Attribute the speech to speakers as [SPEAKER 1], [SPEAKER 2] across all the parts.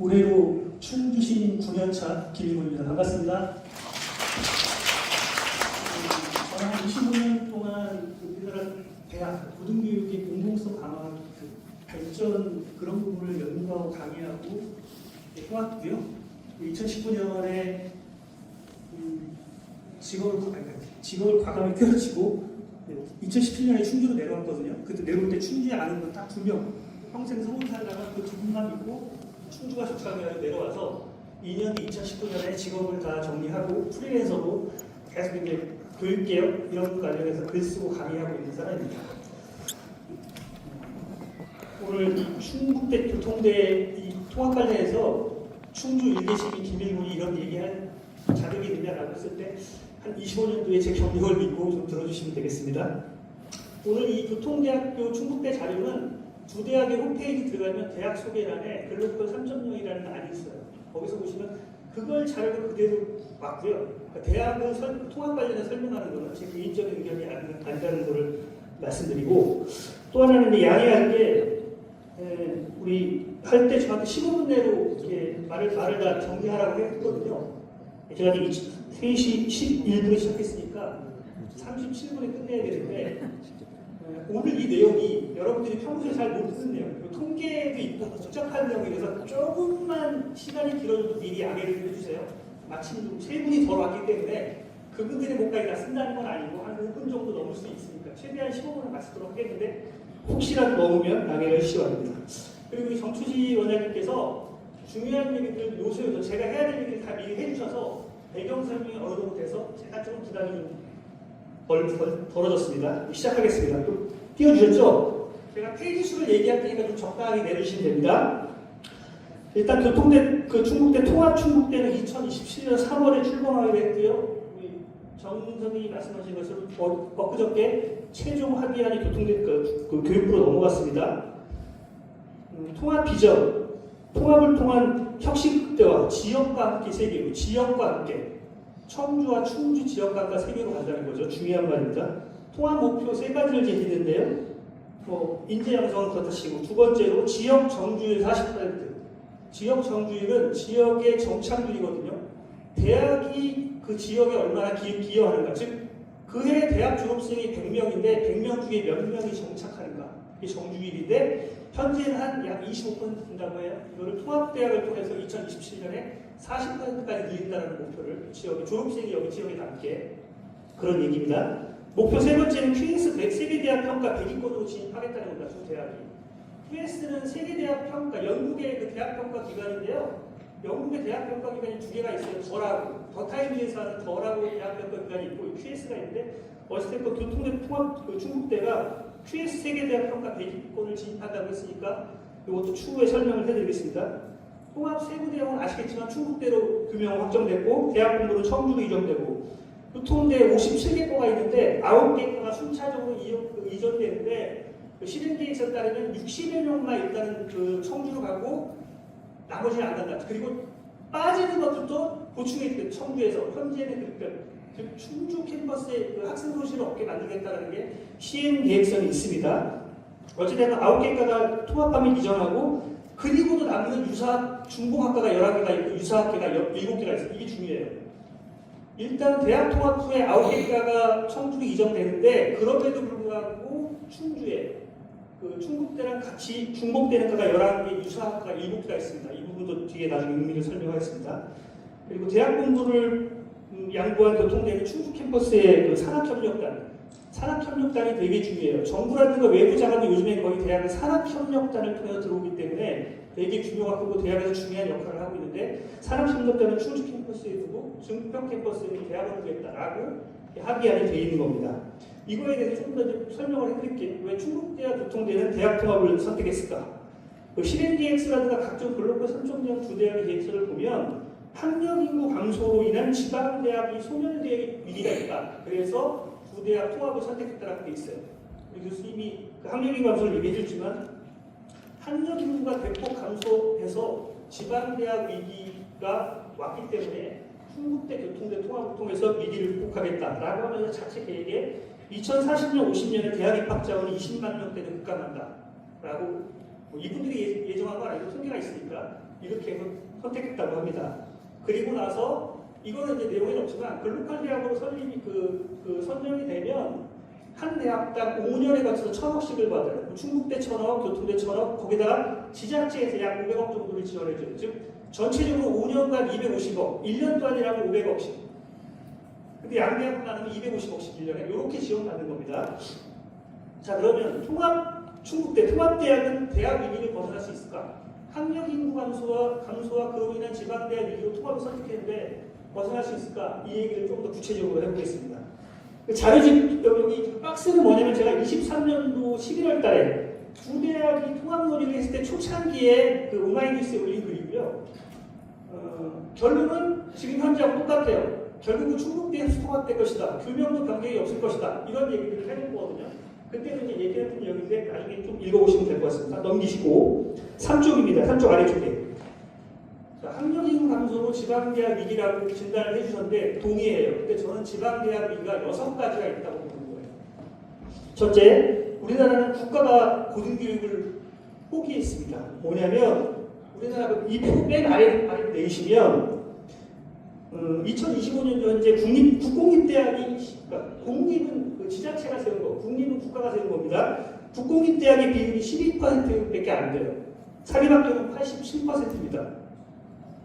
[SPEAKER 1] 올해로 충주신 9년차 김일곤입니다. 반갑습니다. 저는 한 25년 동안 우리나라 대학, 고등교육의 공공성 강화, 발전 그런 부분을 연구하고 강의하고 해왔고요. 2019년에 직업을 과감히 때려치고 2017년에 충주로 내려왔거든요. 그때 내려올 때 충주에 아는 건 딱 2명. 평생 서울 살다가 그 두 분만 있고 충주가 좋다고 내려와서 2년 뒤 2019년에 직업을 다 정리하고 프리랜서로 계속 이제 교육개혁 이런 관련해서 글 쓰고 강의하고 있는 사람입니다. 오늘 이 충북대 교통대 이 통합 관련해서 충주 일개시민 김일곤이 이런 얘기할 자격이 있느냐라고 했을 때 한 25년도에 제 경력을 믿고 좀 들어주시면 되겠습니다. 오늘 이 교통대학교 충북대 자료는 두 대학의 홈페이지 들어가면 대학 소개란에 글로벌 3.0이라는 란이 있어요. 거기서 보시면 그걸 자료를 그대로 맞고요. 그러니까 대학을 통합 관련해서 설명하는 거는 제 개인적인 의견이 아니라는 것을 말씀드리고, 또 하나는 양해할 게 우리 할 때 저한테 15분 내로 이렇게 말을 다 정리하라고 했거든요. 제가 3시 11분에 시작했으니까 37분에 끝내야 되는데 오늘 이 내용이 여러분들이 평소에 잘 못 듣는 내용, 통계도 있고 복잡한 내용이라서 조금만 시간이 길어져도 미리 양해를 해주세요. 마침 좀 3분이 더 왔기 때문에 그분들의 목까지 다 쓴다는 건 아니고 한 5분 정도 넘을 수 있으니까 최대한 15분을 맞추도록 하겠는데 혹시라도 넘으면 양해를 해주시기 바랍니다. 그리고 정추시 원장님께서 중요한 얘기들 요소에서 제가 해야 될 얘기를 다 미리 해주셔서 배경 설명이 어느 정도 돼서 제가 좀 부담이 좀 덜어졌습니다. 시작하겠습니다. 또 띄워주셨죠? 제가 페이지 수를 얘기할 테니까 좀 적당하게 내려주시면 됩니다. 일단 충북대 통합 충북대는 2027년 3월에 출범하게 됐고요. 정 선생님이 말씀하신 것처럼 엊그저께 최종 합의안이 교통대 교육부로 넘어갔습니다. 통합 비전, 통합을 통한 혁신국대와 지역과 함께 세계로, 지역과 함께 청주와 충주 지역과 함께 세계로 간다는 거죠. 중요한 말입니다. 통합 목표 3가지를 제시했는데요. 인재 양성은 그렇다 치고, 두 번째로 지역 정주율 40%. 지역 정주율은 지역의 정착률이거든요. 대학이 그 지역에 얼마나 기여하는가, 즉 그해 대학 졸업생이 100명인데 100명 중에 몇 명이 정착하는가, 이게 정주율인데 현재는 한 약 25% 된다고 해요. 이거를 통합대학을 통해서 2027년에 40%까지 늘린다는 목표를 지역의 졸업생이 여기 지역에 남게, 그런 얘기입니다. 목표 3번째는 QS 세계대학 평가 100위권으로 진입하겠다는 겁니다. 두 대학이. QS는 세계대학 평가, 영국의 그 대학 평가 기관인데요. 영국의 대학 평가 기관이 2개가 있어요. 더 타임즈에서 하는 더라고 대학 평가 기관이 있고 QS가 있는데, 어쨌든 교통대 통합 충북대가 QS 세계대학 평가 100위권을 진입한다고 했으니까 이것도 추후에 설명을 해드리겠습니다. 통합 세부대학은 아시겠지만 충북대로 규명 확정됐고 대학 본부는 청주로 이전되고, 교통대 57개과가 있는데 9개과가 순차적으로 이전되는데 실행계획서에 따르면 60여 명만 일단은 청주로 가고 나머지는 안 간다. 그리고 빠지는 것들도 보충해 청주에서 현재는 즉 충주 캠퍼스에 학생 도시를 없게 만들겠다는 게 시행 계획서는 있습니다. 어찌되든 9개과가 통합하면 이전하고, 그리고도 남는 유사 중공학과가 11개가 있고 유사학계가 7개가 있어요. 이게 중요해요. 일단 대학 통합 후에 9개과가 청주로 이전되는데, 그럼에도 불구하고 충주에 충북대랑 같이 중복되는 과가 11개, 유사학과가 7개가 있습니다. 이 부분도 뒤에 나중에 의미를 설명하겠습니다. 그리고 대학 공부를 양보한 교통대는 충주 캠퍼스의 산학협력단이 되게 중요해요. 정부라든가 외부 자금이 요즘에 거의 대학의 산학협력단을 통해서 들어오기 때문에 되게 규모가 크고 대학에서 중요한 역할을 하고 있는데, 산학협력단은 충주 캠퍼스에 두고 증평 캠퍼스에 대학을 두겠다라고 합의안이 되어 있는 겁니다. 이거에 대해서 좀 더 설명을 해드릴게요. 왜 충북대와 교통대는 대학 통합을 선택했을까? 실행계획서라든가 각종 글로벌 3.0 두 대학의 계획서를 보면 학력 인구 감소로 인한 지방대학이 소멸될 위기가 있다. 그래서 두 대학 통합을 선택했다라고 되어 있어요. 우리 교수님이 그 학력 인구 감소를 얘기해 줬지만 학력 인구가 대폭 감소해서 지방대학 위기가 왔기 때문에 충북대 교통대 통합을 통해서 위기를 극복하겠다라고 하면서 자체 계획에 2040년, 50년에 대학 입학 자원이 20만 명대를 급감한다라고, 이분들이 예정한 건 아니고 통계가 있으니까 이렇게 해서 선택했다고 합니다. 그리고 나서 이거는 이제 내용이 없지만 글로컬 대학으로 선정이 되면 한 대학당 5년에 걸쳐서 1,000억씩을 받아요. 충북대 1,000억, 교통대 1,000억, 거기다가 지자체에서 약 500억 정도를 지원해줘요. 즉 전체적으로 5년간 250억, 1년 동안이라면 500억씩. 근데 양대학을 나누면 250억씩 1년에 이렇게 지원받는 겁니다. 자, 그러면 충북대 통합대학은 대학 위기를 벗어날 수 있을까? 학력 인구 감소와 그로 인한 지방대학 위기로 통합을 선택했는데 벗어날 수 있을까? 이 얘기를 좀 더 구체적으로 해보겠습니다. 자료집 여기 박스는 뭐냐면 제가 23년도 11월 달에 두 대학이 통합 논의를 했을 때 초창기에 그 오마이뉴스에 올린 글이고요. 결론은 지금 현재하고 똑같아요. 결국은 충북대에서 통합될 것이다. 교명도 변경이 없을 것이다. 이런 얘기를 해놓은 거거든요. 그때는 이제 얘기했던 내용인데 나중에 좀 읽어보시면 될 것 같습니다. 넘기시고 3쪽입니다. 3쪽 아래쪽에. 학력인구 감소로 지방대학 위기라고 진단을 해주셨는데 동의해요. 근데 저는 지방대학 위기가 6가지가 있다고 보는 거예요. 첫째, 우리나라는 국가가 고등교육을 포기했습니다. 뭐냐면 우리나라 이표 맨 아래 내시면 2025년도 현재 국공립대학이 그러니까 공립은 그 지자체가 세운 거, 국립은 국가가 세운 겁니다. 국공립대학의 비율이 12%밖에 안 돼요. 사립학교는 87%입니다.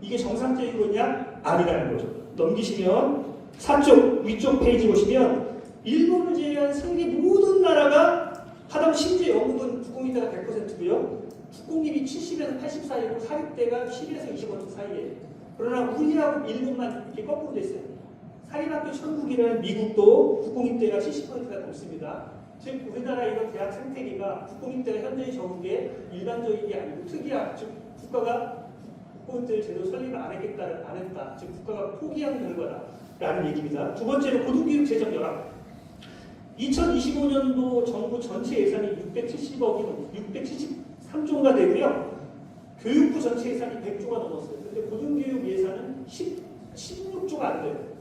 [SPEAKER 1] 이게 정상적인 거냐? 아니라는 거죠. 넘기시면 4쪽 위쪽 페이지 보시면 일본을 제외한 세계 모든 나라가 하다못해 심지어 영국은 국공립대가 100%고요. 국공립이 70에서 80 사이고 사립대가 11에서 20% 사이에. 그러나 우리하고 일본만 이렇게 거꾸로 돼 있어요. 사립학교 천국이라는 미국도 국공립대가 70%가 넘습니다. 즉 우리나라 이런 대학 생태계가 국공립대가 현저히 적은 게 일반적인 게 아니고 특이한, 즉 국가가 국공립대를 제대로 설립을 안 했다. 즉 국가가 포기한 결과다라는 얘기입니다. 두 번째로 고등교육 재정 결합. 2025년도 정부 전체 예산이 673조가 되고요. 교육부 전체 예산이 100조가 넘었어요. 근데 고등교육 예산은 16조가 안 돼요.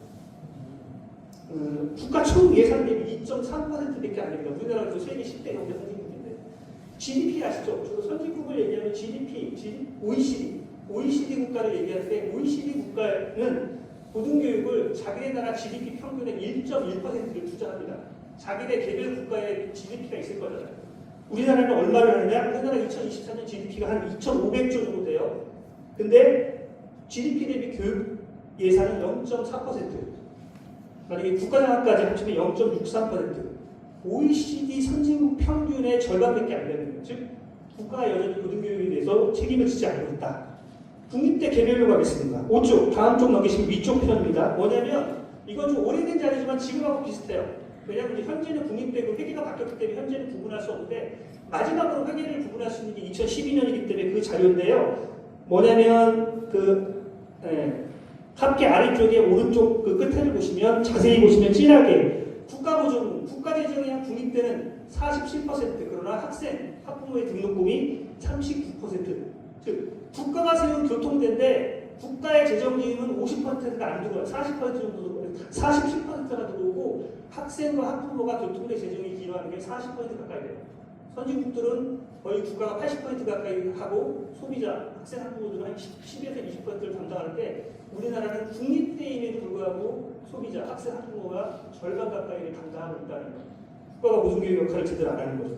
[SPEAKER 1] 국가 총 예산 대비 2.3%밖에 안 됩니다. 우리나라도 세계 10대 경제 선진국인데. GDP 아시죠? 주로 선진국을 얘기하면 GDP, OECD 국가를 얘기할 때 OECD 국가는 고등교육을 자기네 나라 GDP 평균의 1.1%를 투자합니다. 자기네 개별 국가의 GDP가 있을 거잖아요. 우리나라는 얼마를 하느냐? 우리나라 2024년 GDP가 한 2,500조 정도 돼요. 근데 GDP 대비 교육 예산은 0.4%. 만약에 국가장학까지 합치면 0.63%. OECD 선진국 평균의 절반밖에 안 되는 거예요. 즉, 국가가 여전히 고등교육에 대해서 책임을 지지 않고 있다. 국립대 개별로 가겠습니다. 5쪽, 다음 쪽 넘기시면 위쪽 편입니다. 뭐냐면, 이건 좀 오래된 자료지만 지금하고 비슷해요. 왜냐하면 현재는 국립대고 회계가 바뀌었기 때문에 현재는 구분할 수 없는데 마지막으로 회계를 구분할 수 있는 게 2012년이기 때문에 그 자료인데요. 뭐냐면 합계 아래쪽에 오른쪽 그 끝에를 보시면 자세히 보시면 진하게 국가보조금, 국가재정이한 국립대는 47% 그러나 학부모의 등록금이 39%. 즉 국가가 세운 교통대인데 국가의 재정기금은 50%가 안 들어와요. 40% 정도 47%가 들어오고 학생과 학부모가 교통대 재정이 기여하는 게 40% 가까이 돼요. 선진국들은 거의 국가가 80% 가까이 하고 소비자, 학생, 학부모들은 한 10에서 20%를 담당하는데 우리나라는 국립대임에도 불구하고 소비자, 학생, 학부모가 절반 가까이를 담당하고 있다는 거예요. 국가가 고등교육 역할을 제대로 안 하는 거죠.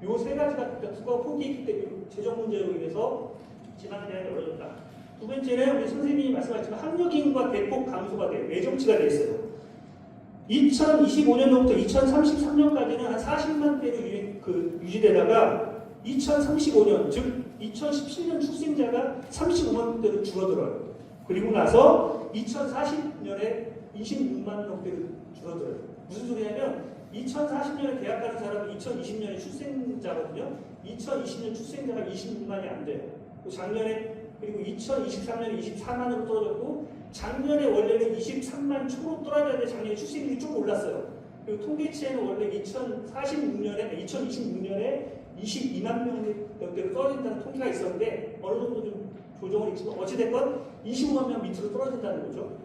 [SPEAKER 1] 요 세 가지가 국가가 포기했기 때문에 재정 문제로 인해서 지방대학이 어려졌다. 두 번째는 우리 선생님이 말씀하셨지만 학력인구가 대폭 감소가 돼요. 외정치가 돼 있어요. 2025년부터 2033년까지는 한 40만 대로 유지되다가 2035년, 즉 2017년 출생자가 35만 대로 줄어들어요. 그리고 나서 2040년에 26만 명대로 줄어들어요. 무슨 소리냐면 2040년에 대학 가는 사람은 2020년에 출생자거든요. 2020년 출생자가 26만이 안 돼요. 작년에 그리고 2023년에 24만으로 떨어졌고 작년에 원래는 23만 초로 떨어졌는데 작년에 출생률이 좀 올랐어요. 그리고 통계치에는 원래 2026년에 22만 명대로 떨어진다는 통계가 있었는데 어느 정도 좀 조정은 있지만 어찌됐건 25만 명 밑으로 떨어진다는 거죠.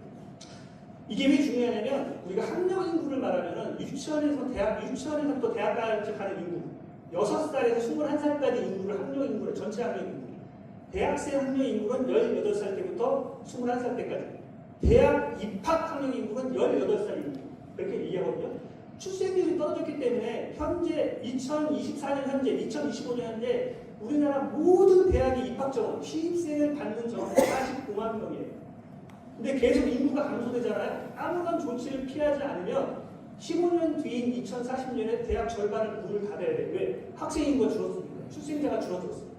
[SPEAKER 1] 이게 왜 중요하냐면 우리가 학력 인구를 말하면은 유치원에서부터 대학까지 가는 인구 6살에서 21살까지 인구를 학력 인구를 전체 학력 인구 대학생 학령 인구는 18살 때부터 21살 때까지. 대학 입학 학령 인구는 18살 인구. 그렇게 얘기하거든요. 출생률이 떨어졌기 때문에 현재 2024년 현재, 2025년 현재 우리나라 모든 대학의 입학 정원, 신입생을 받는 정원은 49만 명이에요. 근데 계속 인구가 감소되잖아요. 아무런 조치를 피하지 않으면 15년 뒤인 2040년에 대학 절반을 문을 닫아야 돼요. 왜? 학생 인구가 줄었으니까. 출생자가 줄어들었으니까.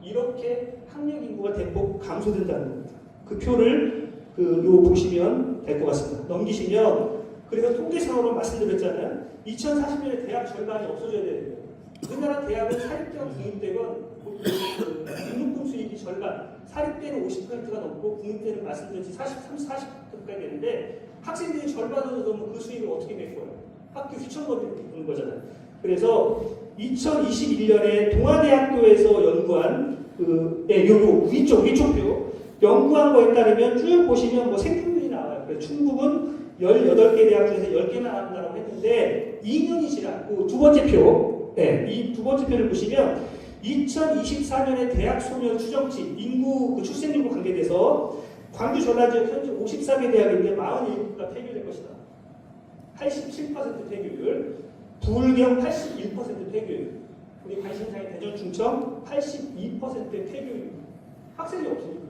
[SPEAKER 1] 이렇게 학령 인구가 대폭 감소된다는 겁니다. 그 표를 요 보시면 될 것 같습니다. 넘기시면 그래서 통계상으로 말씀드렸잖아요. 2040년에 대학 절반이 없어져야 되는데 우리나라 대학은 사립대건 국립대건 등록금 수입이 절반, 사립대는 50%가 넘고 국립대는 말씀드렸지 40%까지 되는데 학생들이 절반으로 넘으면 그 수입을 어떻게 메꿔요? 학교 휘청거리는 부는 거잖아요. 그래서 2021년에 동아대학교에서 연구한 요거 위쪽 표 연구한 거에 따르면 쭉 보시면 뭐 생품들이 나와요. 그래서 충북은 18개 대학 중에서 10개만 나온다고 했는데 2년이 지났고 두 번째 표, 이 두 번째 표를 보시면 2024년에 대학 소멸 추정치 인구 출생 인구 관계돼서 광주 전라 지역 현재 54개 대학인데 47개가 폐교될 것이다. 87% 폐교율, 부울경 81% 폐교율, 우리 관심사의 대전 충청 82%의 폐교율. 학생이 없으니까.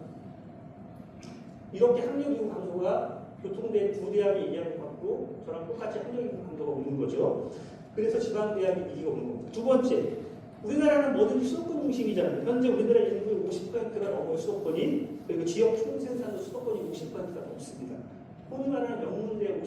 [SPEAKER 1] 이렇게 학령 인구 감소가 교통대 두 대학이 얘기하는 것 같고 저랑 똑같이 학령 인구 감소가 오는 거죠. 그래서 지방대학이 위기가 오는 겁니다. 두 번째, 우리나라는 뭐든지 수도권 중심이잖아요. 현재 우리나라 인구의 50%가 넘어요, 수도권이. 그리고 지역 총생산도 수도권이 50%가 넘습니다. 우리나라는 영문대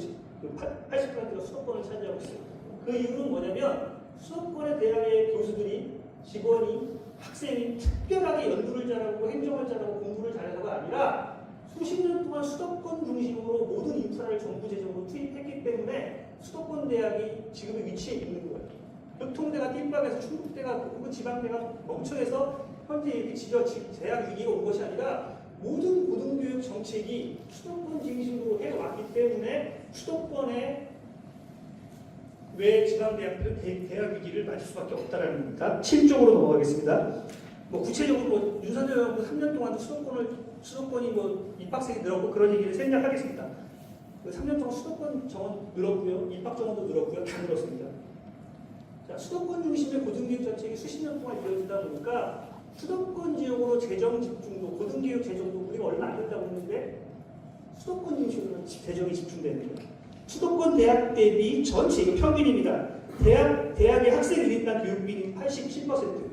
[SPEAKER 1] 80%가 수도권을 차지하고 있어요. 그 이유는 뭐냐면 수도권의 대학의 교수들이, 직원이, 학생이 특별하게 연구를 잘하고 행정을 잘하고 공부를 잘해서가 아니라 수십 년 동안 수도권 중심으로 모든 인프라를 정부 재정으로 투입했기 때문에 수도권 대학이 지금의 위치에 있는 거예요. 교통대가 띠박에서 충북대가 혹은 지방대가 멍청해서 현재 이렇게 대학 위기가 온 것이 아니라 모든 고등교육 정책이 수도권 중심으로 해왔기 때문에 수도권의 왜 지방대학들은 대학 위기를 맞을 수밖에 없다는 겁니다. 7쪽으로 넘어가겠습니다. 뭐 구체적으로 윤석열 정부 3년 동안 수도권이 뭐 입학생이 늘었고 그런 얘기를 생략하겠습니다. 3년 동안 수도권 정원 늘었고요, 입학 정원도 늘었고요, 다 늘었습니다. 자, 수도권 중심의 고등교육 정책이 수십 년 동안 이어지다 보니까 수도권 지역으로 재정 집중도, 고등교육 재정도 우리가 얼마 안 된다고 했는데 수도권 중심으로 재정이 집중되는 거예요. 수도권 대학 대비 전체, 이거 평균입니다. 대학의 학생 1인당 교육비는 87%.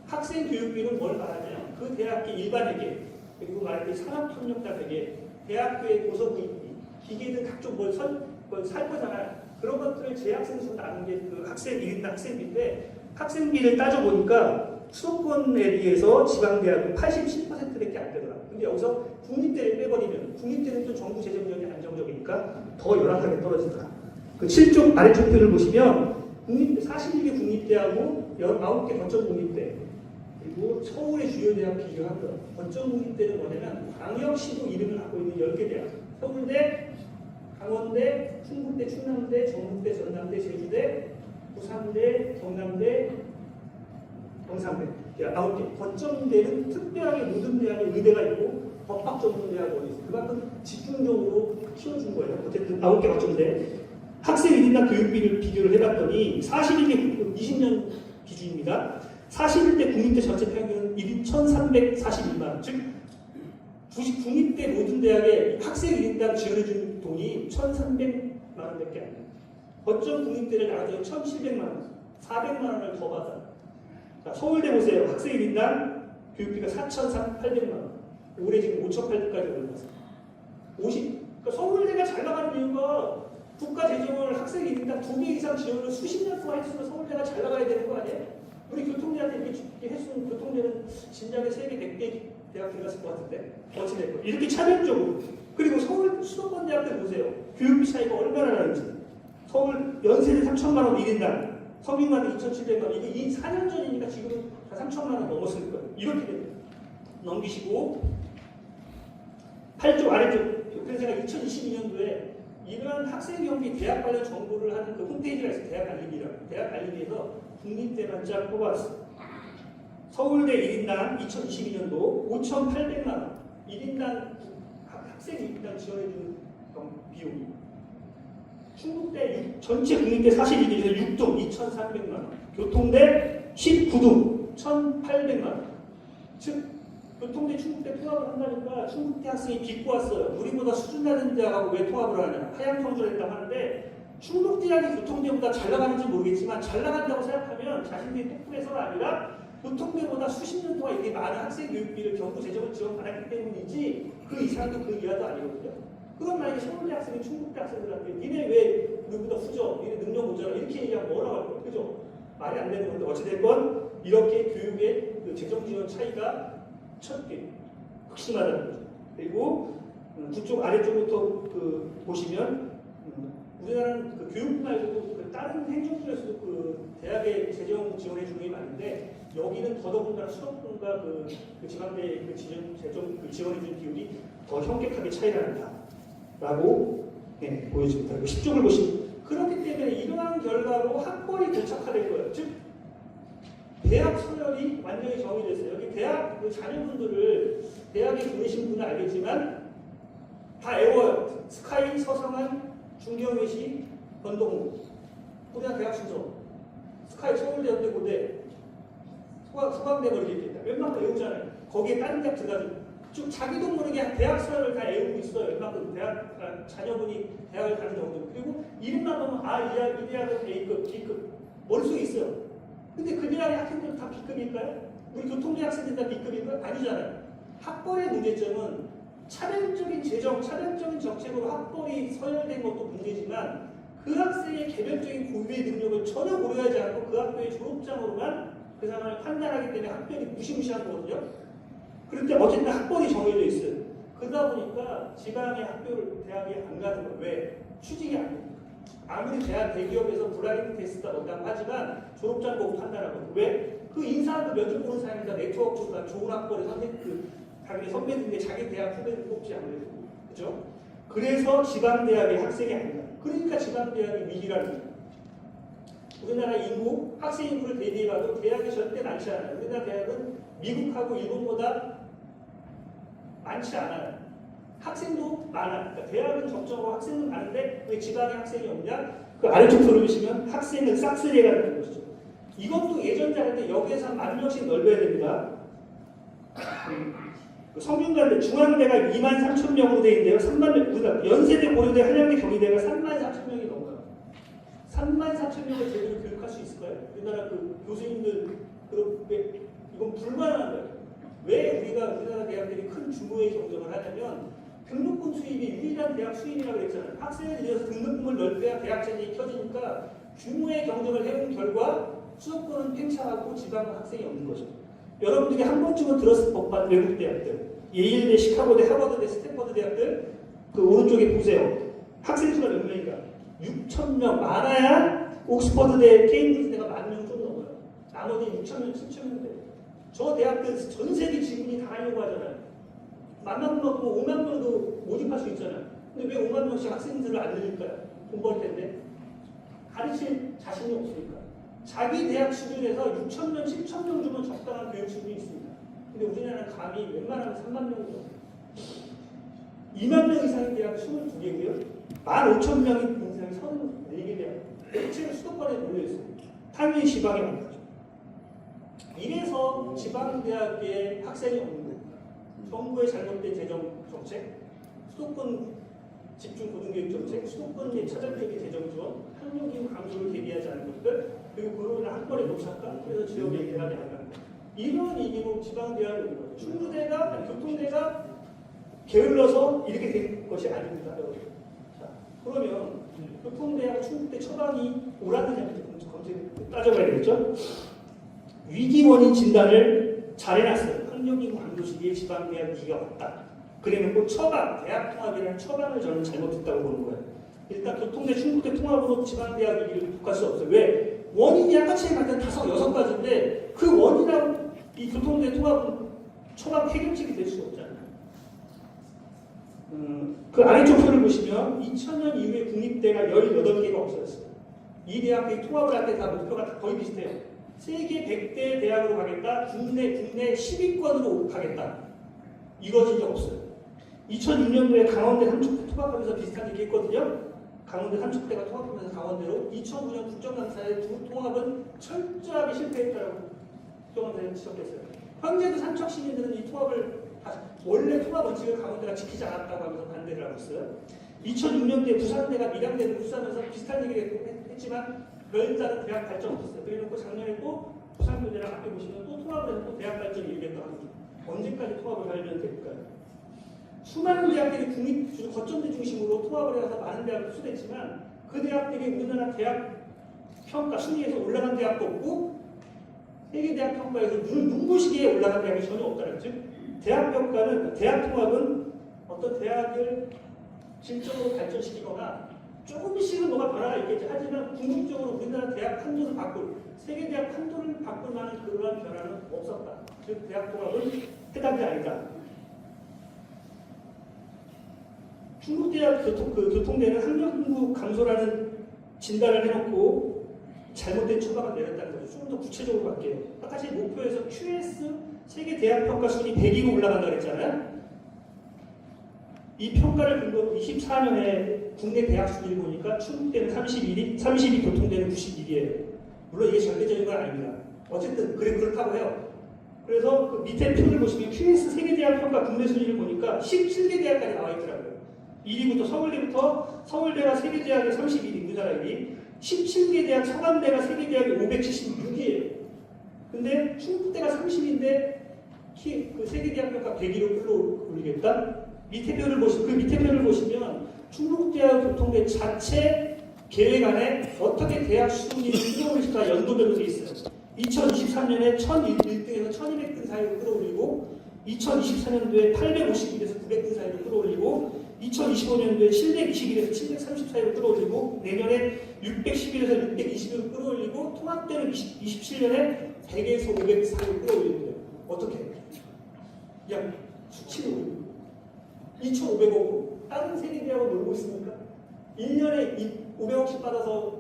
[SPEAKER 1] 학생 교육비는 뭘 말하냐면 그 대학의 일반 회계, 그리고 말할 때 산업협력단 회계, 대학교의 고서구입비, 기계 등 각종 뭘 살 거잖아요. 그런 것들을 재학생 수로 나눈 게 그 학생 1인당 학생비인데 학생비를 따져보니까 수도권에 비해서 지방대학은 87%밖에 안 되더라고요. 근데 여기서 국립대를 빼버리면 국립대는 또 정부 재정력이 안정적이니까 더 열악하게 떨어지더라. 그 7쪽 아래쪽 표를 보시면 국립대 41개 국립대하고 19개 거점 국립대 그리고 서울의 주요 대학 비교하면 거점 국립대는 뭐냐면 광역시도 이름을 갖고 있는 10개 대학 서울대, 강원대, 충북대, 충남대, 전북대, 전남대, 제주대, 부산대, 경남대, 경상대 9개. 거점대는 특별하게 모든 대학에 의대가 있고 법학전문대학이 있어요. 그만큼 집중적으로 키워준 거예요. 어쨌든 9개 거점대. 학생 1인당 교육비를 비교를 해봤더니 41개 20년 기준입니다. 41대 국립대 전체 평균은 1,342만 원. 즉 국립대 모든 대학에 학생 1인당 지원해준 돈이 1,300만 원밖에 안 돼요. 거점 국립대를 나가서 1,700만 원, 400만 원을 더 받아요. 자, 서울대 보세요. 학생 1인당 교육비가 4,800만 원. 올해 지금 5,800까지 올라갔어요. 그러니까 서울대가 잘 나가는 이유가 국가 재정을 학생 1인당 2배 이상 지원을 수십 년 동안 했으면 서울대가 잘 나가야 되는 거 아니에요? 우리 교통대한테 이렇게 했으면 교통대는 진작에 3개, 100개 대학 들어갔을 것 같은데 어찌될 거 이렇게 차별적으로. 그리고 서울 수도권 대학들 보세요. 교육비 차이가 얼마나 나는지. 서울 연세대 3천만 원 1인당, 서민마다 2,700만 원. 이게 4년 전이니까 지금은 다 3천만 원 넘었을 거예요. 이렇게 됩니다. 넘기시고 8쪽 아래쪽. 그래서 제가 2022년도에 이러한 학생 경비 대학 관련 정보를 하는 그 홈페이지가 있어요. 대학 알림이라고. 대학 알림에서 국립대만 쫙 뽑았어요. 서울대 1인당 2022년도 5,800만 원. 1인당 학생 1인당 지원해주는 비용이. 충북대 전체 국립대 41개에서 6등 2,300만 원. 교통대 19등 1,800만 원. 즉 교통대 충북대 통합을 한다니까 충북대 학생이 비꼬 왔어요. 우리보다 수준 낮은 대학하고 왜 통합을 하냐. 하향 평준을 했다고 하는데 충북대학이 교통대보다 잘 나가는지 모르겠지만 잘 나간다고 생각하면 자신들이 똑똑해서가 아니라 교통대보다 수십 년 동안 이렇게 많은 학생 교육비를 정부 재정을 지원받았기 때문이지 그 이상도 그 이하도 아니거든요. 그럼 만약에 서울대 학생이 충북대 학생들한테 니네 왜 우리보다 후져? 니네 능력 모자라? 이렇게 얘기하면 뭐라고 할 거예요? 그죠? 말이 안 되는 건데 어찌됐건 이렇게 교육의 그 재정 지원 차이가 첫개 극심하다는 거죠. 그리고 그쪽 아래쪽부터 보시면 우리나라는 그 교육 말고도 그 다른 행정부에서도 그 대학의 재정 지원해 주는 게 많은데 여기는 더더군다나 수도권과 그 지방대 그 재정 그 지원해 주는 비율이 더 현격하게 차이가 난다라고 보여집니다. 10쪽을 보시면 그렇기 때문에 이러한 결과로 학벌이 고착화될 거예요. 즉 대학 서열이 완전히 정의됐어요. 여기 대학 그 자녀분들을 대학에 보내신 분은 알겠지만 다 외워요. 스카이, 서성한, 중경외시, 건동무. 우리나라 대학 순서. 스카이, 서울대, 연대, 고대, 소강대 걸리겠다. 웬만큼 외우잖아요. 거기에 다른 대학 들어가지고 쭉 자기도 모르게 대학 서열을 다 외우고 있어요. 웬만큼 대학 자녀분이 대학을 가는 경우도. 그리고 이름만 보면 이 대학은 A급, B급 머릿속에 있어요. 근데 그 대학의 학생들은 다 B급일까요? 우리 교통대 학생들 다 B급일까요? 아니잖아요. 학벌의 문제점은 차별적인 재정, 차별적인 정책으로 학벌이 서열된 것도 문제지만 그 학생의 개별적인 고유의 능력을 전혀 고려하지 않고 그 학교의 졸업장으로만 그 사람을 판단하기 때문에 학벌이 무시무시한 거거든요. 그런데 어쨌든 학벌이 정해져 있어요. 그러다 보니까 지방의 학교를 대학에 안 가는 거예요. 왜? 취직이 안 됩니다. 아무리 대기업에서 블라인드 테스트가 없다고 하지만 졸업장 보고 판단하거든요. 왜? 그 인사하고 면접 보는 사람이다 네트워크가 좋은 학벌의 자기 선배들인데 자기 대학 후배를 뽑지 않으려고. 그죠? 그래서 지방대학의 학생이 아니다. 그러니까 지방대학의 위기라는 거예요. 우리나라 인구, 학생 인구를 대비해봐도 대학이 절대 많지 않아요. 우리나라 대학은 미국하고 일본보다 많지 않아요. 학생도 많아요. 그러니까 대학은 적정하고 학생은 많은데 왜 지방에 학생이 없냐? 그 아래쪽 표를 보시면 학생은 싹쓸이가 되는 것이죠. 이것도 예전 자료인데 여기에서 10,000명씩 넓혀야 됩니다. 성균관대 중앙대가 23,000명으로 되어 있는데요. 30,000명, 우리가 연세대, 고려대, 한양대, 경희대가 34,000명이 넘어요. 34,000명을 제대로 교육할 수 있을까요? 우리나라 그 교수님들 그렇게 이건 불가능한 거예요. 왜 우리나라 대학들이 큰 규모의 경쟁을 하냐면 등록금 수입이 유일한 대학 수입이라고 그랬잖아요. 학생을 위해서 등록금을 넓혀야 대학 재정이 켜지니까 규모의 경쟁을 해온 결과 수도권은 팽창하고 지방은 학생이 없는 거죠. 여러분들이 한 번쯤은 들었을 법한 외국 대학들, 예일대, 시카고대, 하버드대, 스탠퍼드 대학들 그 오른쪽에 보세요. 학생 수가 몇 명인가? 6,000명 많아야 옥스퍼드대, 케임브리지대가 10,000명 좀 넘어요. 나머지 6,000명, 7,000명 돼. 저 대학들 전 세계 지분이 다 하려고 하잖아요. 10,000명 먹고 5만 명도 모집할 수 있잖아요. 근데 왜 5만 명씩 학생들을 안 늘릴까요? 돈 벌 텐데. 가르칠 자신이 없으니까. 자기 대학 수준에서 6,000명, 7,000명 주면 적당한 교육 수준이 있습니다. 근데 우리나라는 감히 웬만하면 3만 명 정도. 2만 명 이상의 대학 22개고요. 15,000명 이상의 34개 대학. 대체로 수도권에 몰려있어요. 당연히 지방에 많죠. 이래서 지방대학의 학생이 없는 거예요. 정부의 잘못된 재정 정책, 수도권 집중 고등교육 정책, 수도권의 차별적인 재정 지원, 학력인 강조를 대비하지 않은 것들, 그리고 그로 인한 학벌의 노착감, 그래서 지역의 대학이 안 가는 거예요. 이런 이기로 지방대학이 오는 거예요. 충주대가, 교통대가 게을러서 이렇게 된 것이 아닙니다. 자, 그러면 교통대학, 충북대 처방이 옳았느냐 검증 따져봐야 되겠죠? 위기 원인 진단을 잘 해놨어요. 학력인 강조 시기에 지방대학 위기가 왔다. 그래놓고 처방, 대학 통합이라는 처방을 저는 잘못했다고 보는 거예요. 일단 교통대, 충북대 통합으로 지방대학 위기를 극복할 수 없어요. 왜? 원인이 아까처럼 같은 5-6가지인데 그 원인하고 이 교통대 통합은 처방 해결책이 될 수가 없잖아요. 그 아래쪽 표를 보시면 2000년 이후에 국립대가 18개가 없어졌어요. 이 대학들이 통합을 할 때 다 목표가 거의 비슷해요. 세계 100대 대학으로 가겠다. 국내 10위권으로 가겠다. 이것이 이제 없어요. 2006년도에 강원대 삼척대 통합하면서 비슷한 얘기 했거든요. 강원대 삼척대가 통합하면서 강원대로 2009년 국정감사의 두 통합은 철저하게 실패했다고 국정감사에 지적했어요. 현재도 삼척 시민들은 이 통합을 원래 통합 원칙을 강원대가 지키지 않았다고 하면서 반대를 하고 있어요. 2006년도에 부산대가 밀양대를 흡수하면서 비슷한 얘기를 했지만 별다른 대학 발전 없었어요. 그래놓고 작년에 또 부산교대랑 앞에 보시면 또 통합을 해서 또 대학 발전이 이루겠다고 합니다. 언제까지 통합을 하려면 될까요? 수많은 대학들이 국립 거점대 중심으로 통합을 해서 많은 대학을 흡수됐지만 그 대학들이 우리나라 대학 평가 순위에서 올라간 대학도 없고 세계 대학 평가에서 눈부시게 올라간 대학이 전혀 없다는 즉 대학 평가는 대학 통합은 어떤 대학을 질적으로 발전시키거나 조금씩은 뭐가 변화가 있겠지 하지만 궁극적으로 우리나라 대학 판도를 바꿀 세계 대학 판도를 바꿀 만한 그러한 변화는 없었다. 즉 대학 통합은 해답이 아니다. 중국대학 교통대는 학력부 감소라는 진단을 해놓고 잘못된 처방을 내렸다는 거죠. 좀 더 구체적으로 갈게요. 아까 제 목표에서 QS 세계 대학 평가 순위 100위로 올라간다고 했잖아요. 이 평가를 근거로 24년에 국내 대학 순위를 보니까 중국대는 32위, 교통대는 91위예요. 물론 이게 절대적인 건 아닙니다. 어쨌든 그렇다고 해요. 그래서 그 밑에 표를 보시면 QS 세계 대학 평가 국내 순위를 보니까 17개 대학까지 나와 있더라고요. 1위부터 서울대가 세계대학의 31위, 우리나라 1위, 17개 대학, 서강대가 세계대학의 576위예요. 근데 충북대가 30위인데 그 세계대학 평가 100위로 끌어올리겠다? 밑에 표를 보시면 충북대학 교통대 자체 계획 안에 어떻게 대학 순위를 끌어올릴까 연도별로 되어 있어요. 2023년에 1001등에서 1200등 사이로 끌어올리고 2024년도에 850일에서 900등 사이로 끌어올리고 2025년도에 721에서 730 사이로 끌어올리고 내년에 611에서 620으로 끌어올리고 통합대는 27년에 100에서 500 사이로 끌어올리는데요. 어떻게? 그냥 수치로 올리고 2,500억 다른 세계대학으로 놀고 있습니까? 1년에 500억씩 받아서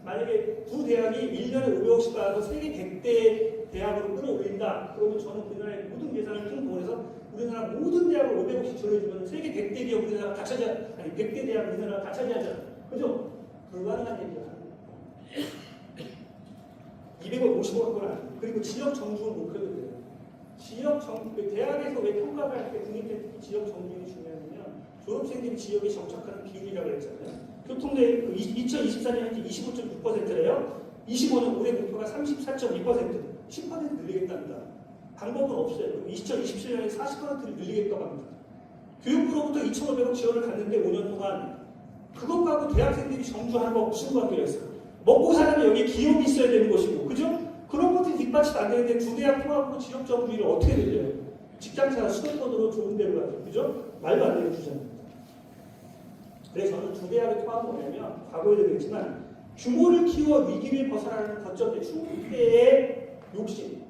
[SPEAKER 1] 만약에 두 대학이 1년에 500억씩 받아서 세계 100대 대학으로 끌어올린다. 그러면 저는 우리나라의 모든 예산을 통보해서 우리나라 모든 대학을 500억씩 전해주면 세계 100대 기업 우리나라가 다 차지하잖아. 아니 100대 대학 우리나라가 다 차지하잖아. 그죠? 불가능한 얘기야. 200억, 50억 건 아니에요. 그리고 지역 정중을 목표로 돼요. 대학에서 왜 평가를 할 때 국립대 지역 정중이 중요하냐면 졸업생들이 지역에 정착하는 비율이라고 했잖아요. 교통대 2024년 현재 25.6%래요. 25년 올해 목표가 34.2%, 10% 늘리겠답니다. 방법은 없어요. 2027년에 40%를 늘리겠다고 합니다. 교육부로부터 2,500억 지원을 갔는데 5년 동안 그것하고 대학생들이 정주하는 거 무슨 관계가 있어요? 먹고 사려면 여기 기업이 있어야 되는 것이고, 그죠? 그런 것들이 뒷받침 안 되는데 두 대학 통합으로 지역 정부를 어떻게 늘려요? 직장차 수도권으로 좋은 데로 가죠. 그죠? 말도 안 되는 주장입니다. 그래서 저는 두 대학의 통합은 뭐냐면 과거에도 그랬지만 규모를 키워 위기를 벗어나는 거점대 충북대의 욕심.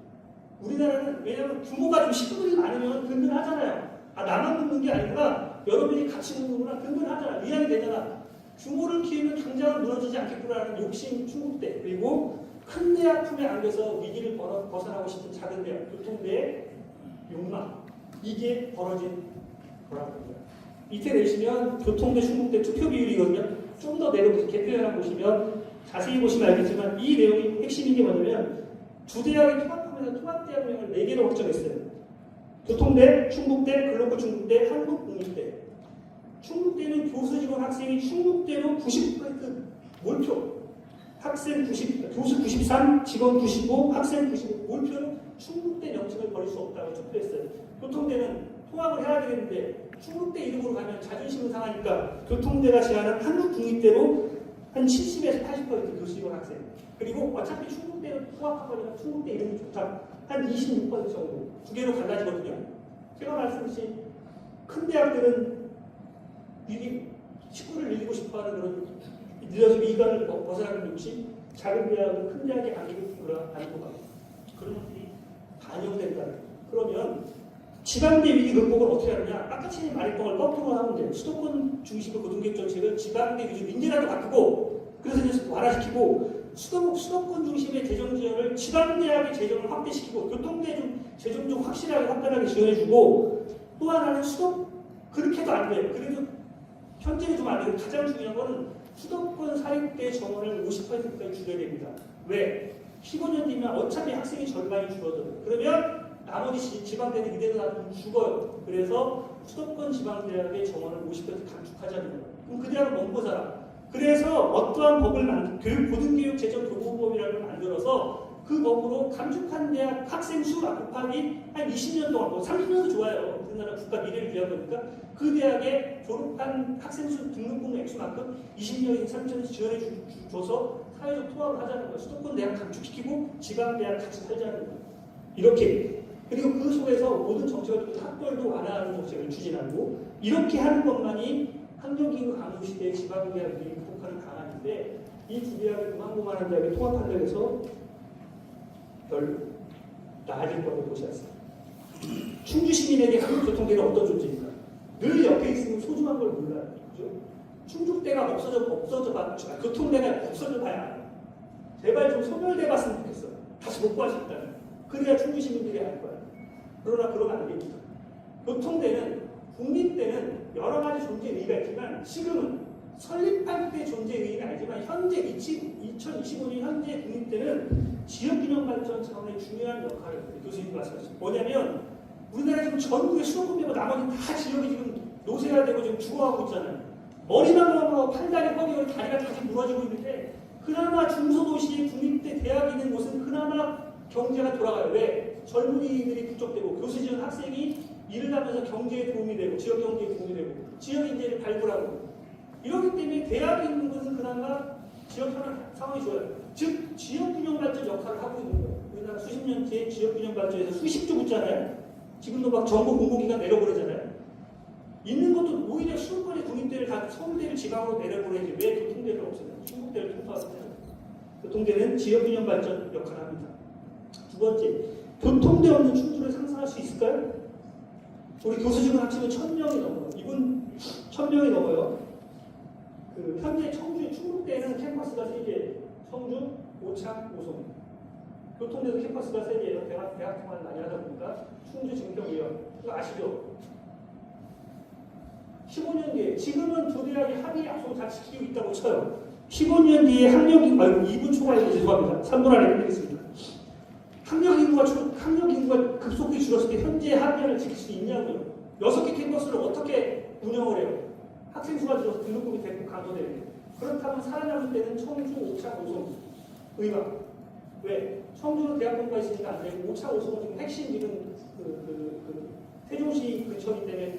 [SPEAKER 1] 우리나라는 왜냐하면 규모가 좀 식구들이 많으면 든든하잖아요. 아 나만 든든 게 아니구나. 여러분이 같이 든든구나. 든든하잖아. 위안이 되잖아. 규모를 키우면 당장은 무너지지 않겠구나라는 욕심 충북대. 그리고 큰 대학 품에 안겨서 위기를 벗어나고 싶은 작은 대학 교통대의 욕망. 이게 벌어진 거라고 합니다. 밑에 내시면 교통대 충북대 투표 비율이거든요. 좀 더 내려보세요. 개표현황 보시면 자세히 보시면 알겠지만 이 내용이 핵심인 게 뭐냐면 두 대학이 통합하면서 통합대학명을 4개로 확정했어요. 교통대, 충북대, 글로벌 충북대, 한국국립대. 충북대는 교수 직원 학생이 충북대로 90% 몰표. 학생 90, 교수 93, 직원 95, 학생 95. 몰표는 충북대 명칭을 버릴 수 없다고 투표했어요. 교통대는 통합을 해야 되겠는데 충북대 이름으로 가면 자존심은 상하니까 교통대가 제안한 한국국립대로 한 70에서 80% 교수 직원 학생. 그리고 어차피 충북대로 통합하거나 충북대 이름이 좋다. 한 26% 정도. 두 개로 갈라지거든요. 제가 말씀드린 큰 대학들은 식구를 늘리고 싶어하는 그런 늘려서 미관을 벗어나는 욕심, 작은 대학은 큰 대학에 안기고 가는 그런 것들이 반영된다. 그러면 지방대 위기 극복을 어떻게 하느냐? 아까 말했던 걸 뻥뻥을 하면 돼요. 수도권 중심의 고등교육 정책을 지방대 위주 인재라도 바꾸고 그래서 이제 완화시키고 수도권 중심의 재정 지원을 지방대학의 재정을 확대시키고 교통대 좀 재정 좀 확실하게 확단하게 지원해주고 또 하나는 그렇게도 안 돼요. 그래도 현재는 좀 안 돼요. 가장 중요한 거는 수도권 사립대 정원을 50%까지 줄여야 됩니다. 왜? 15년 뒤면 어차피 학생이 절반이 줄어들어요. 그러면 나머지 지방대는 이대로 놔두면 죽어요. 그래서 수도권 지방대학의 정원을 50% 감축하자는 거예요. 그럼 그 대학은 먹고 살아. 그래서 어떠한 법을 고등교육 재정 도보법이라는 걸 만들어서 그 법으로 감축한 대학 학생 수 곱하기 한 20년 동안, 뭐 30년도 좋아요. 우리나라 국가 미래를 위한 거니까 그 대학에 졸업한 학생 수 등록금 액수만큼 20년인 30년씩 지원해줘서 사회적 통합을 하자는 거예요. 수도권 대학 감축시키고 지방 대학 같이 살자는 거예요. 이렇게. 그리고 그 속에서 모든 정책을 학벌도 완화하는 정책을 추진하고 이렇게 하는 것만이 학력기구 강조 시대의 지방대학들이 극복하는 방안인데 이 두 대학을 고만고만한 대학에 통합한다고 해서 별 나아질 거라고 보지 않습니다. 충주 시민에게 한국교통대는 어떤 존재인가? 늘 옆에 있으면 소중한 걸 몰라요. 그죠? 충주대가 교통대가 없어져 봐야 알아요. 제발 좀 소멸돼 봤으면 좋겠어요. 다시 못 구하셨다면. 그래야 충주 시민들이 알 거예요. 그러나 그러면 안 됩니다. 교통대는 국립대는 여러 가지 존재 의의가 있지만 지금은 설립할 때 존재 의의는 아니지만 현재 2025년 현재 국립대는 지역균형 발전 차원의 중요한 역할을 해요. 교수님이 말씀하셨죠. 뭐냐면 우리나라 지금 전국에 수도권 빼고 나머지 다 지역이 지금 노쇠화되고 지금 죽어가고 있잖아요. 머리만 넘어가고 팔다리 허리가 다리가 다시 무너지고 있는데 그나마 중소도시의 국립대 대학이 있는 곳은 그나마 경제가 돌아가요. 왜? 젊은이들이 북적되고 교수 지원 학생이 일을 하면서 경제에 도움이 되고 지역 경제에 도움이 되고 지역 인재를 발굴하고 이렇기 때문에 대학이 있는 곳은 그나마 지역 상황이 좋아요. 즉 지역 균형 발전 역할을 하고 있는 거예요. 우리나라 수십 년째 지역 균형 발전에서 수십조 붙잖아요. 지금도 막 정부 공공기관 내려보내잖아요. 있는 것도 오히려 수도권의 국립대를 다 서울대를 지방으로 내려보내지 왜 교통대를 없애요? 충북대를 통과하세요. 교통대는 지역 균형 발전 역할을 합니다. 두 번째, 교통대 없는 충주를 상상할 수 있을까요? 우리 교수 지원 합치면 1000명이 넘어요. 이분 1000명이 넘어요. 현재 충북대는 캠퍼스가 3개, 청주, 오창, 오송. 교통대도 캠퍼스가 3개예요. 대학 통화를 많이 하다 보니까 충주, 증평이요. 이거 아시죠? 15년 뒤에 지금은 두 대학이 합의 약속을 다 지키고 있다고 쳐요. 15년 뒤에 학력 2분 초과해서 죄송합니다. 3분 안에 해드리겠습니다. 학력 인구가 급속히 줄었을 때 현재 합의를 지킬 수 있냐고요. 6개 캠퍼스를 어떻게 운영을 해요? 학생 수가 줄어서 등록금이 대폭 감소되는데 그렇다면 살아남을 때는 청주, 오창, 오송, 의왕. 왜? 청주는 대학 공부가 있으니까 안 되고 오창, 오송은 지금 핵심 지금 세종시 근처이기 때문에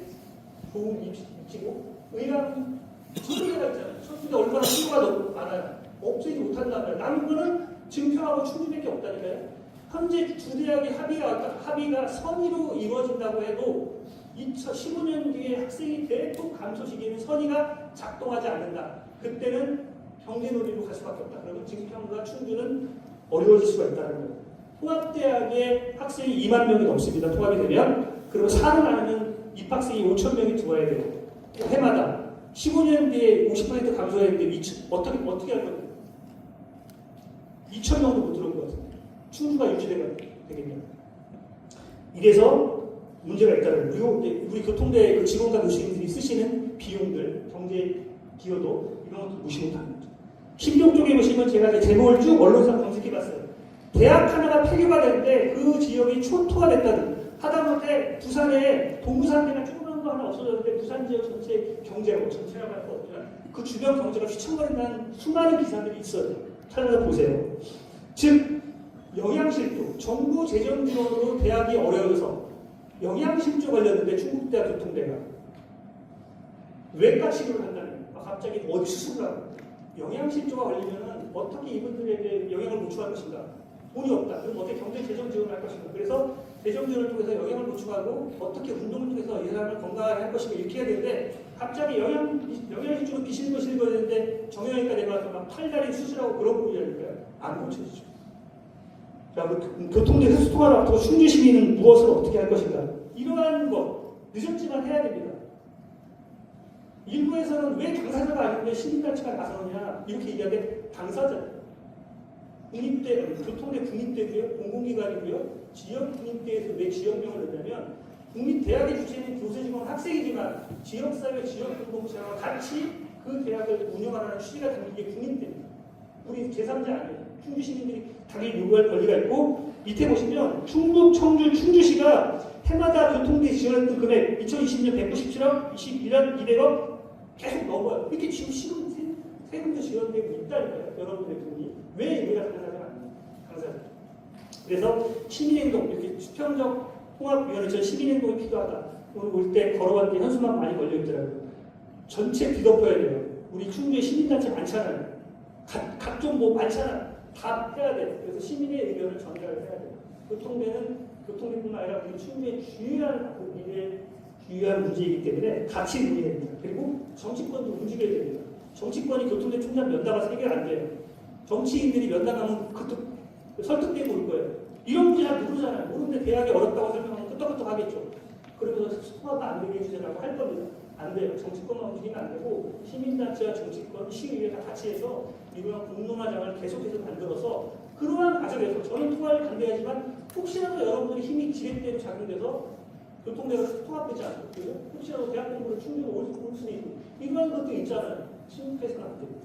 [SPEAKER 1] 좋은 위치고 의왕 청주대가 있잖아요. 청주대 얼마나 수요가 많아요. 없애지 못한단 말이에요. 남은 거는 증평하고 충주밖에 없다니까요. 현재 두 대학의 합의가 선의로 이루어진다고 해도 2015년 뒤에 학생이 대폭 감소 시기에는 선의가 작동하지 않는다. 그때는 경제 논리로 갈 수밖에 없다. 그러면 증평과 충주는 어려워질 수가 있다는 거예요. 통합대학의 학생이 2만 명이 넘습니다. 통합이 되면. 그리고 사는 않으면 입학생이 5천 명이 들어와야 돼요. 해마다. 15년 뒤에 50% 감소해야 되는데 어떻게 할 거예요? 2천 명도 못 들어올 것 같아요. 충주가 유지되겠냐. 이래서 문제가 있다는 거예요. 그리고 우리 교통대 그 직원과 교수님들이 쓰시는 비용들, 경제 기여도 이런 것도 무시 못하는 거죠. 16 쪽에 보시면 제가 제목을 쭉 언론상 검색해봤어요. 대학 하나가 폐교가 됐는데 그 지역이 초토화됐다는 하다못해 부산에 동부산대가 조그만 거 하나 없어졌는데 부산 지역 전체 경제라고 전체라고 할 거 없지만 그 주변 경제가 휘청거린다는 수많은 기사들이 있어요. 찾아보세요. 즉 영양실조, 정부 재정 지원으로 대학이 어려워서 영양실조 걸렸는데 충북대학 교통대가 외과 치료를 한다는 거예요. 갑자기 어디 수술을 하고 영양실조가 걸리면 어떻게 이분들에게 영양을 보충할 것인가? 돈이 없다. 그럼 어떻게 경제 재정 지원을 할 것인가? 그래서 재정 지원을 통해서 영양을 보충하고 어떻게 운동을 통해서 이 사람을 건강하게 할 것인가 이렇게 해야 되는데 갑자기 영양실조로 비실거 실거야 되는데 정형외과 내가서 막 팔다리 수술하고 그런 분이라니까요. 안 고쳐지죠. 자, 교통대 흡수통화를 앞두고 충주 시민은 무엇을 어떻게 할 것인가? 이러한 거 늦었지만 해야 됩니다. 일부에서는 왜 당사자가 아닌데 시민단체가 나서느냐 이렇게 얘기하는데 당사자. 국립대, 교통대 국립대고요, 공공기관이고요, 지역 국립대에서 왜 지역명을 넣냐면 국립대학의 주체는 교수직원 학생이지만 지역사회, 지역공동체와 같이 그 대학을 운영하라는 취지가 담긴 게 국립대입니다. 우리 제3자 아니에요. 충주 시민들이 당연히 요구할 권리가 있고 밑에 보시면 충북, 청주, 충주시가 해마다 교통대 지원했던 금액 2020년 197억, 21년 200억 계속 넣어요. 이렇게 지금 세금도 지원되고 있다니까요. 여러분들의 돈이. 왜 얘가 당사자가 아니에요? 당사자. 그래서 시민행동, 이렇게 수평적 통합위원회처럼 시민행동이 필요하다. 오늘 올 때 걸어왔는데 현수막 많이 걸려있더라고요. 전체 뒤덮어야 돼요. 우리 충주에 시민단체 많잖아요. 각종 뭐 많잖아. 다 해야 돼. 그래서 시민의 의견을 전달을 해야 돼요. 교통대뿐만 아니라 우리 충주의 주요한 문제이기 때문에 같이 논의해야 됩니다. 그리고 정치권도 움직여야 됩니다. 정치권이 교통대 총장 면담을 해결 안 돼요. 정치인들이 면담하면 그것도 설득되고 올 거예요. 이런 문제 잘 모르잖아요. 모르는데 대학이 어렵다고 설명하면 끄떡끄떡 하겠죠. 그러면서 통합을 안 되게 해주세요라고 할 겁니다. 안 돼요. 정치권만 움직이면 안 되고 시민단체와 정치권, 시의회가 같이 해서 이러한 공론화장을 계속해서 만들어서 그러한 과정에서 저는 통합을 반대하지만 혹시라도 여러분들이 힘이 지렛대로 작용돼서 교통대가 통합되지 않고 혹시라도 대학 공부를 충분히 올 수는 있고 이러한 것도 있잖아요. 심각해서는 안 됩니다.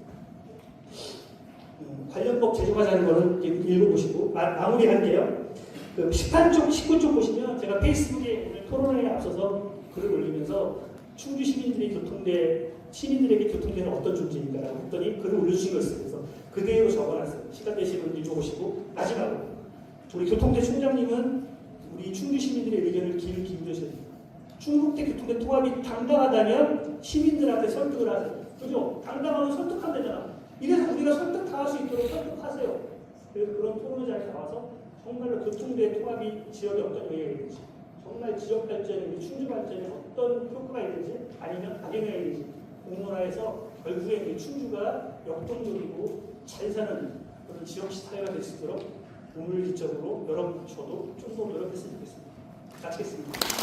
[SPEAKER 1] 관련법 제정하자는 거는 읽어보시고 마무리할게요. 그 18쪽, 19쪽 보시면 제가 페이스북에 오늘 토론회에 앞서서 글을 올리면서 충주 시민들에게 교통대는 어떤 존재인가라고 했더니 글을 올려주신 거 있어요. 그래서 그대로 적어놨어요. 시간 되시는 분 읽어보시고 마지막으로 우리 교통대 총장님은 우리 충주 시민들의 의견을 귀를 기울여셔야 됩니다. 충북대 교통대 통합이 당당하다면 시민들한테 설득을 하세요. 그죠? 당당하면 설득하면 되잖아. 이래서 우리가 설득 다 할 수 있도록 설득하세요. 그래서 그런 토론 자리에 나와서 정말로 교통대 통합이 지역에 어떤 영향이 있는지, 정말 지역 발전에, 우리 충주 발전에 어떤 효과가 있는지, 아니면 악영향이 있는지 공론화해서 결국에 우리 충주가 역동적이고 잘 사는 그런 지역 사회가 될 수 있도록 오늘 기점으로 저도 좀 더 노력했으면 좋겠습니다. 마치겠습니다.